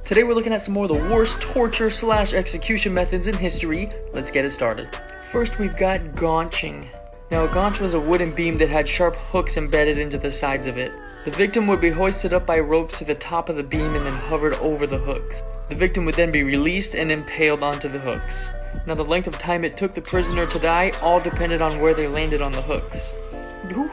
Today we're looking at some more of the worst torture / execution methods in history. Let's get it started. First we've got gaunching. Now a gaunch was a wooden beam that had sharp hooks embedded into the sides of it. The victim would be hoisted up by ropes to the top of the beam and then hovered over the hooks. The victim would then be released and impaled onto the hooks. Now the length of time it took the prisoner to die all depended on where they landed on the hooks.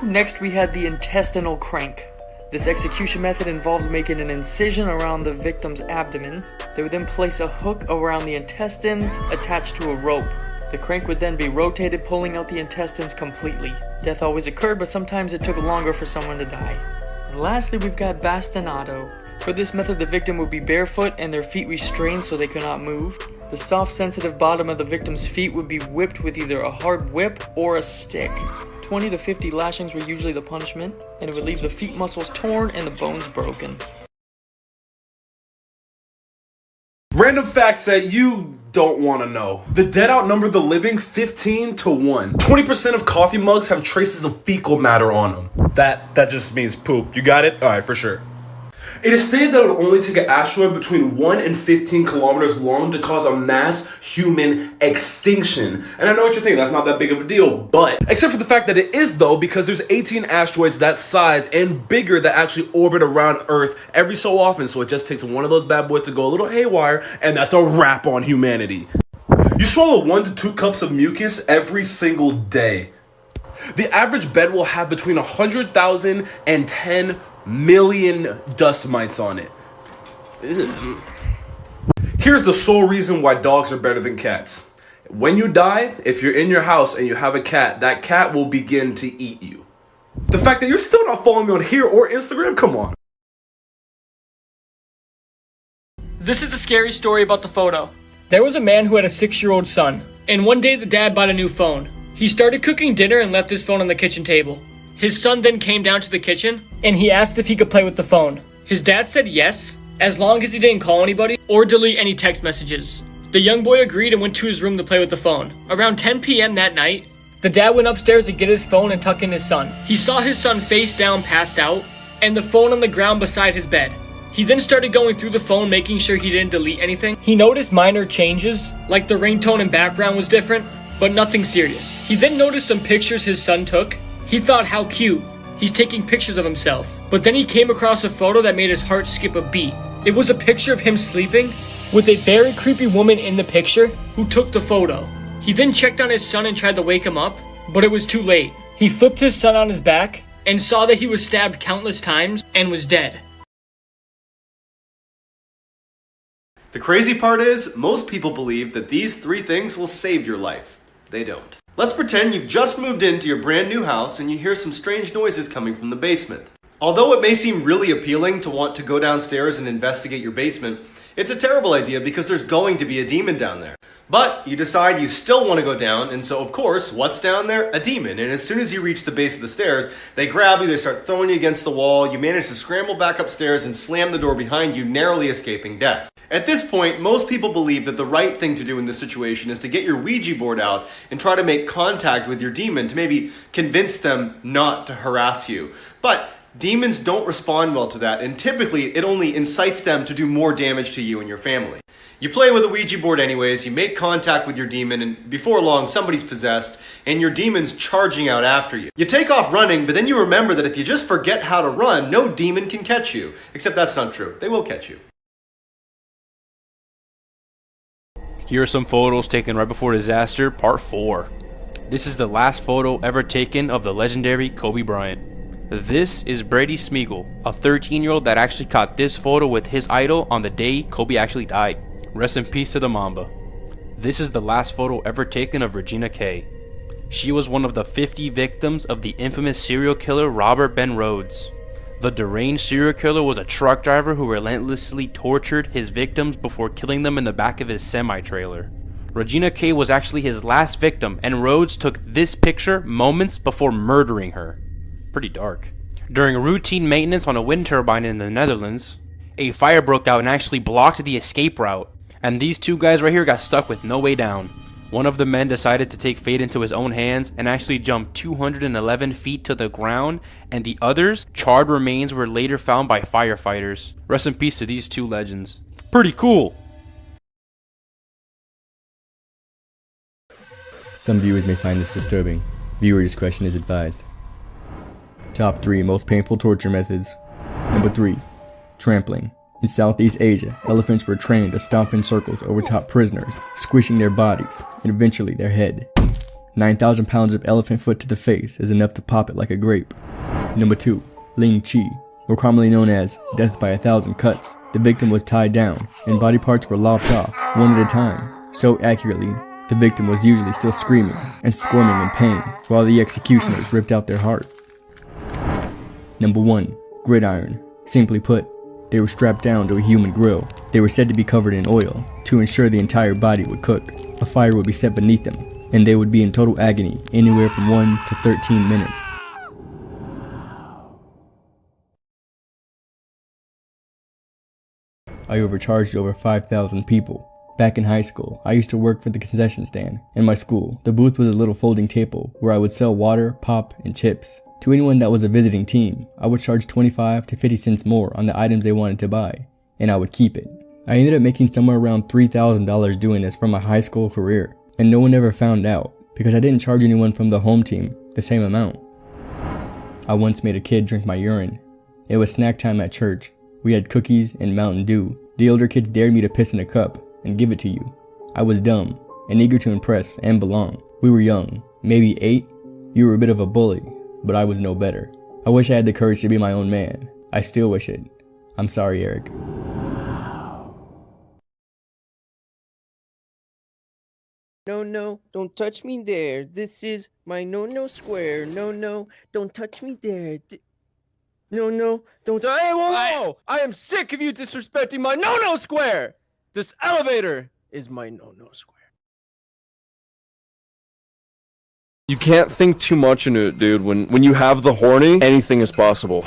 Next we had the intestinal crank. This execution method involved making an incision around the victim's abdomen. They would then place a hook around the intestines attached to a rope. The crank would then be rotated, pulling out the intestines completely. Death always occurred, but sometimes it took longer for someone to die. And lastly, we've got bastonado. For this method, the victim would be barefoot and their feet restrained so they could not move. The soft, sensitive bottom of the victim's feet would be whipped with either a hard whip or a stick. 20 to 50 lashings were usually the punishment, and it would leave the feet muscles torn and the bones broken. Random facts that you don't want to know. The dead outnumber the living 15 to 1. 20% of coffee mugs have traces of fecal matter on them. That just means poop. You got it? Alright, for sure. It is stated that it would only take an asteroid between 1 and 15 kilometers long to cause a mass human extinction. And I know what you're thinking, that's not that big of a deal, but except for the fact that it is though, because there's 18 asteroids that size and bigger that actually orbit around Earth every so often, so it just takes one of those bad boys to go a little haywire, and that's a wrap on humanity. You swallow 1 to 2 cups of mucus every single day. The average bed will have between 100,000 and 10 million dust mites on it. Ugh. Here's the sole reason why dogs are better than cats. When you die, if you're in your house and you have a cat, that cat will begin to eat you. The fact that you're still not following me on here or Instagram, come on. This is a scary story about the photo. There was a man who had a 6-year-old son, and one day the dad bought a new phone. He started cooking dinner and left his phone on the kitchen table. His son then came down to the kitchen, and he asked if he could play with the phone. His dad said yes, as long as he didn't call anybody or delete any text messages. The young boy agreed and went to his room to play with the phone. Around 10 p.m. that night, the dad went upstairs to get his phone and tuck in his son. He saw his son face down, passed out, and the phone on the ground beside his bed. He then started going through the phone, making sure he didn't delete anything. He noticed minor changes, like the ringtone and background was different, but nothing serious. He then noticed some pictures his son took. He thought, how cute, he's taking pictures of himself. But then he came across a photo that made his heart skip a beat. It was a picture of him sleeping with a very creepy woman in the picture who took the photo. He then checked on his son and tried to wake him up, but it was too late. He flipped his son on his back and saw that he was stabbed countless times and was dead. The crazy part is, most people believe that these 3 things will save your life. They don't. Let's pretend you've just moved into your brand new house and you hear some strange noises coming from the basement. Although it may seem really appealing to want to go downstairs and investigate your basement, it's a terrible idea because there's going to be a demon down there. But you decide you still want to go down, and so of course, what's down there? A demon. And as soon as you reach the base of the stairs, they grab you, they start throwing you against the wall, you manage to scramble back upstairs and slam the door behind you, narrowly escaping death. At this point, most people believe that the right thing to do in this situation is to get your Ouija board out and try to make contact with your demon to maybe convince them not to harass you. But demons don't respond well to that, and typically it only incites them to do more damage to you and your family. You play with a Ouija board anyways, you make contact with your demon, and before long somebody's possessed and your demon's charging out after you. You take off running, but then you remember that if you just forget how to run, no demon can catch you. Except that's not true. They will catch you. Here are some photos taken right before disaster, part 4. This is the last photo ever taken of the legendary Kobe Bryant. This is Brady Smeagol, a 13-year-old that actually caught this photo with his idol on the day Kobe actually died. Rest in peace to the Mamba. This is the last photo ever taken of Regina Kay. She was one of the 50 victims of the infamous serial killer Robert Ben Rhodes. The deranged serial killer was a truck driver who relentlessly tortured his victims before killing them in the back of his semi-trailer. Regina Kay was actually his last victim, and Rhodes took this picture moments before murdering her. Pretty dark. During routine maintenance on a wind turbine in the Netherlands, a fire broke out and actually blocked the escape route, and these 2 guys right here got stuck with no way down. One of the men decided to take fate into his own hands and actually jumped 211 feet to the ground, and the others' charred remains were later found by firefighters. Rest in peace to these 2 legends. Pretty cool. Some viewers may find this disturbing. Viewer discretion is advised. Top 3 most painful torture methods. Number 3. Trampling. In Southeast Asia, elephants were trained to stomp in circles over top prisoners, squishing their bodies, and eventually their head. 9,000 pounds of elephant foot to the face is enough to pop it like a grape. Number 2. Ling Chi. More commonly known as death by 1,000 cuts. The victim was tied down, and body parts were lopped off, one at a time, so accurately, the victim was usually still screaming and squirming in pain, while the executioners ripped out their heart. Number 1. Gridiron. Simply put, they were strapped down to a human grill. They were said to be covered in oil to ensure the entire body would cook. A fire would be set beneath them, and they would be in total agony anywhere from 1 to 13 minutes. I overcharged over 5,000 people. Back in high school, I used to work for the concession stand. In my school, the booth was a little folding table where I would sell water, pop, and chips. To anyone that was a visiting team, I would charge 25 to 50 cents more on the items they wanted to buy, and I would keep it. I ended up making somewhere around $3,000 doing this for my high school career, and no one ever found out because I didn't charge anyone from the home team the same amount. I once made a kid drink my urine. It was snack time at church. We had cookies and Mountain Dew. The older kids dared me to piss in a cup and give it to you. I was dumb and eager to impress and belong. We were young, maybe 8. You were a bit of a bully, but I was no better. I wish I had the courage to be my own man. I still wish it. I'm sorry, Eric. No, no, don't touch me there. This is my no-no square. No, no, don't touch me there. No, no, don't. Hey, whoa, whoa! I am sick of you disrespecting my no-no square! This elevator is my no-no square. You can't think too much into it, dude. When you have the horny, anything is possible.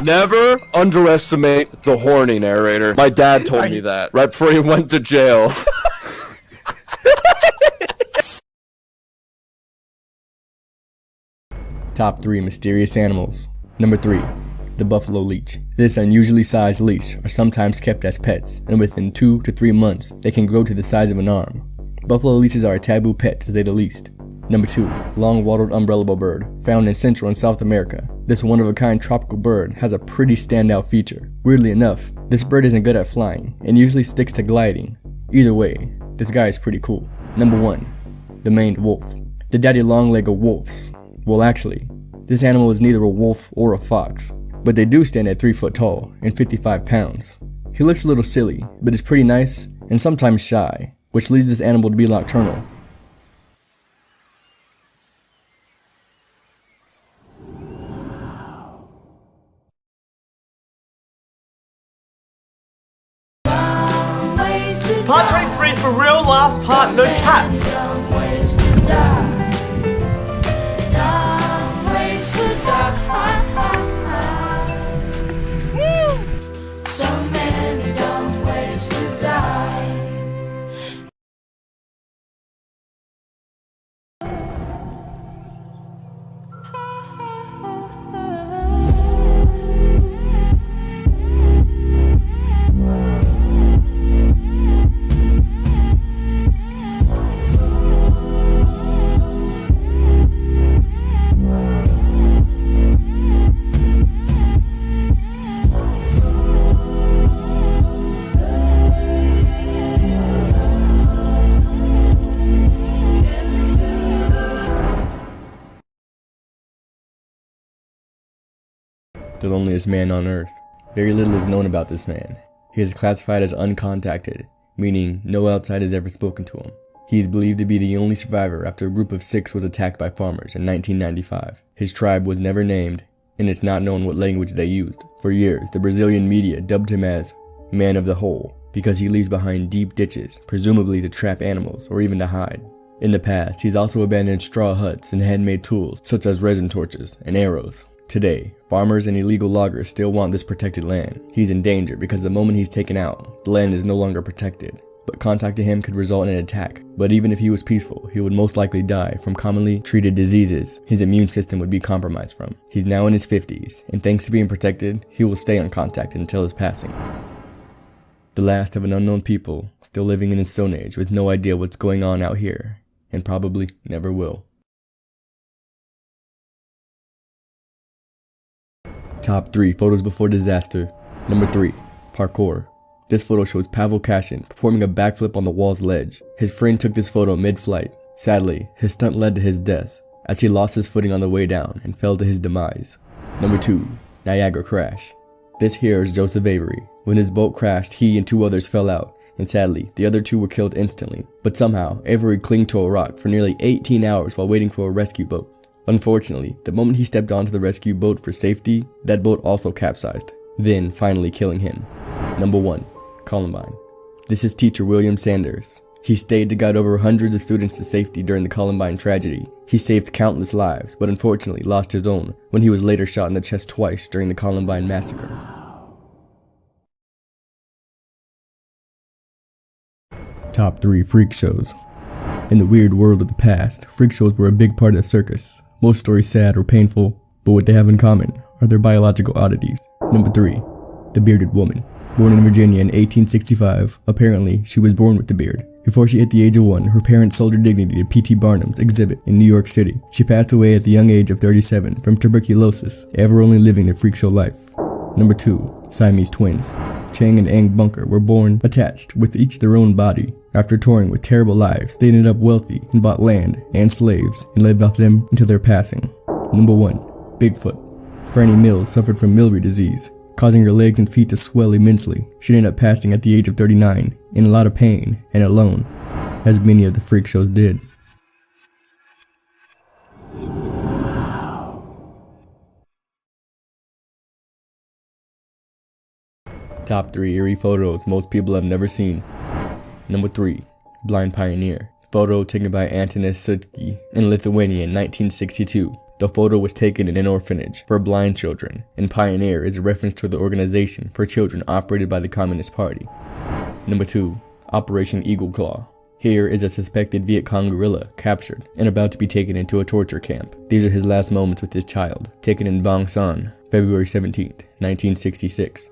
Never underestimate the horny, narrator. My dad told me that right before he went to jail. Top 3 mysterious animals. Number 3. The buffalo leech. This unusually sized leash are sometimes kept as pets, and within 2 to 3 months, they can grow to the size of an arm. Buffalo leeches are a taboo pet, to say the least. Number 2. Long-wattled umbrella bird, found in Central and South America. This one-of-a-kind tropical bird has a pretty standout feature. Weirdly enough, this bird isn't good at flying, and usually sticks to gliding. Either way, this guy is pretty cool. Number 1. The maned wolf. The daddy long leg of wolves. Well, actually, this animal is neither a wolf or a fox, but they do stand at 3 foot tall and 55 pounds. He looks a little silly, but is pretty nice and sometimes shy, which leads this animal to be nocturnal. Part 23 for real, last part, no cat. The loneliest man on earth. Very little is known about this man. He is classified as uncontacted, meaning no outside has ever spoken to him. He is believed to be the only survivor after a group of 6 was attacked by farmers in 1995. His tribe was never named, and it's not known what language they used. For years, the Brazilian media dubbed him as Man of the Hole because he leaves behind deep ditches, presumably to trap animals or even to hide. In the past, he's also abandoned straw huts and handmade tools such as resin torches and arrows. Today, farmers and illegal loggers still want this protected land. He's in danger because the moment he's taken out, the land is no longer protected. But contacting him could result in an attack. But even if he was peaceful, he would most likely die from commonly treated diseases his immune system would be compromised from. He's now in his 50s, and thanks to being protected, he will stay uncontacted until his passing. The last of an unknown people still living in the Stone Age with no idea what's going on out here, and probably never will. Top 3 photos before disaster. Number 3, parkour. This photo shows Pavel Kashin performing a backflip on the wall's ledge. His friend took this photo mid-flight. Sadly, his stunt led to his death, as he lost his footing on the way down and fell to his demise. Number 2, Niagara crash. This here is Joseph Avery. When his boat crashed, he and 2 others fell out, and sadly, the other 2 were killed instantly. But somehow, Avery clung to a rock for nearly 18 hours while waiting for a rescue boat. Unfortunately, the moment he stepped onto the rescue boat for safety, that boat also capsized, then finally killing him. Number 1, Columbine. This is teacher William Sanders. He stayed to guide over hundreds of students to safety during the Columbine tragedy. He saved countless lives, but unfortunately lost his own when he was later shot in the chest twice during the Columbine massacre. Top 3 freak shows. In the weird world of the past, freak shows were a big part of the circus. Most stories sad or painful, but what they have in common are their biological oddities. Number 3, the bearded woman. Born in Virginia in 1865, apparently she was born with the beard. Before she hit the age of 1, her parents sold her dignity to P.T. Barnum's exhibit in New York City. She passed away at the young age of 37 from tuberculosis, ever only living their freak show life. Number 2, Siamese twins. Chang and Ang Bunker were born attached with each their own body. After touring with terrible lives, they ended up wealthy and bought land and slaves and lived off them until their passing. Number 1, Bigfoot. Franny Mills suffered from Milroy disease, causing her legs and feet to swell immensely. She ended up passing at the age of 39, in a lot of pain and alone, as many of the freak shows did. Top 3 eerie photos most people have never seen. Number 3, Blind Pioneer. Photo taken by Antanas Sutski in Lithuania in 1962. The photo was taken in an orphanage for blind children, and Pioneer is a reference to the organization for children operated by the Communist Party. Number 2, Operation Eagle Claw. Here is a suspected Viet Cong guerrilla captured and about to be taken into a torture camp. These are his last moments with his child, taken in Bang San, February 17, 1966.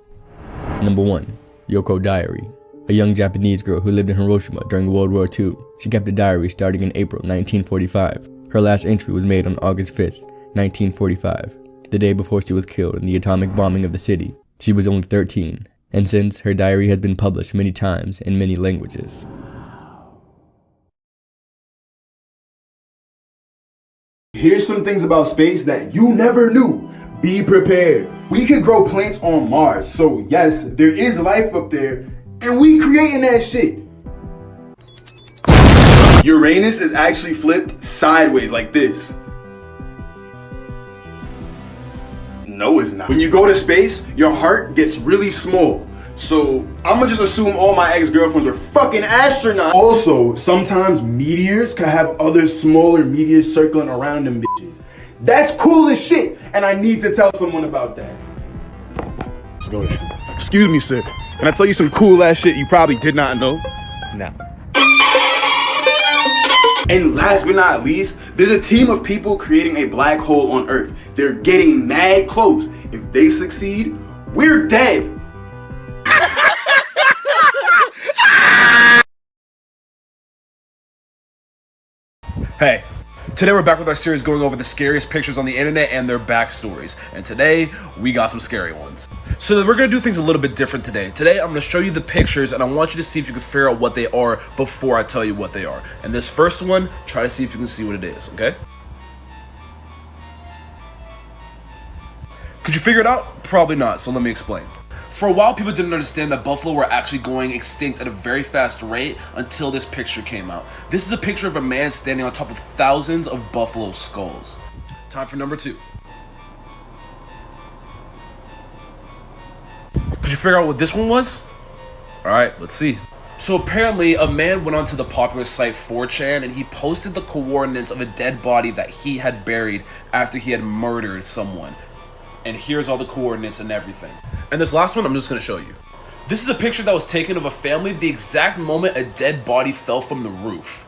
Number 1, Yoko Diary. A young Japanese girl who lived in Hiroshima during World War II. She kept a diary starting in April 1945. Her last entry was made on August 5th, 1945, the day before she was killed in the atomic bombing of the city. She was only 13, and since her diary has been published many times in many languages. Here's some things about space that you never knew. Be prepared. We could grow plants on Mars, so yes, there is life up there, and we creating that shit. Uranus is actually flipped sideways like this. No, it's not. When you go to space, your heart gets really small. So I'ma just assume all my ex-girlfriends are fucking astronauts. Also, sometimes meteors can have other smaller meteors circling around them bitches. That's cool as shit, and I need to tell someone about that. Let's go there. Excuse me, sir. Can I tell you some cool ass shit you probably did not know? No. And last but not least, there's a team of people creating a black hole on Earth. They're getting mad close. If they succeed, we're dead. Hey, today we're back with our series going over the scariest pictures on the internet and their backstories. And today, we got some scary ones. So we're going to do things a little bit different today. Today, I'm going to show you the pictures and I want you to see if you can figure out what they are before I tell you what they are. And this first one, try to see if you can see what it is, okay? Could you figure it out? Probably not, so let me explain. For a while, people didn't understand that buffalo were actually going extinct at a very fast rate until this picture came out. This is a picture of a man standing on top of thousands of buffalo skulls. Time for number 2. Could you figure out what this one was? Alright, let's see. So apparently, a man went onto the popular site 4chan and he posted the coordinates of a dead body that he had buried after he had murdered someone. And here's all the coordinates and everything. And this last one, I'm just going to show you. This is a picture that was taken of a family the exact moment a dead body fell from the roof.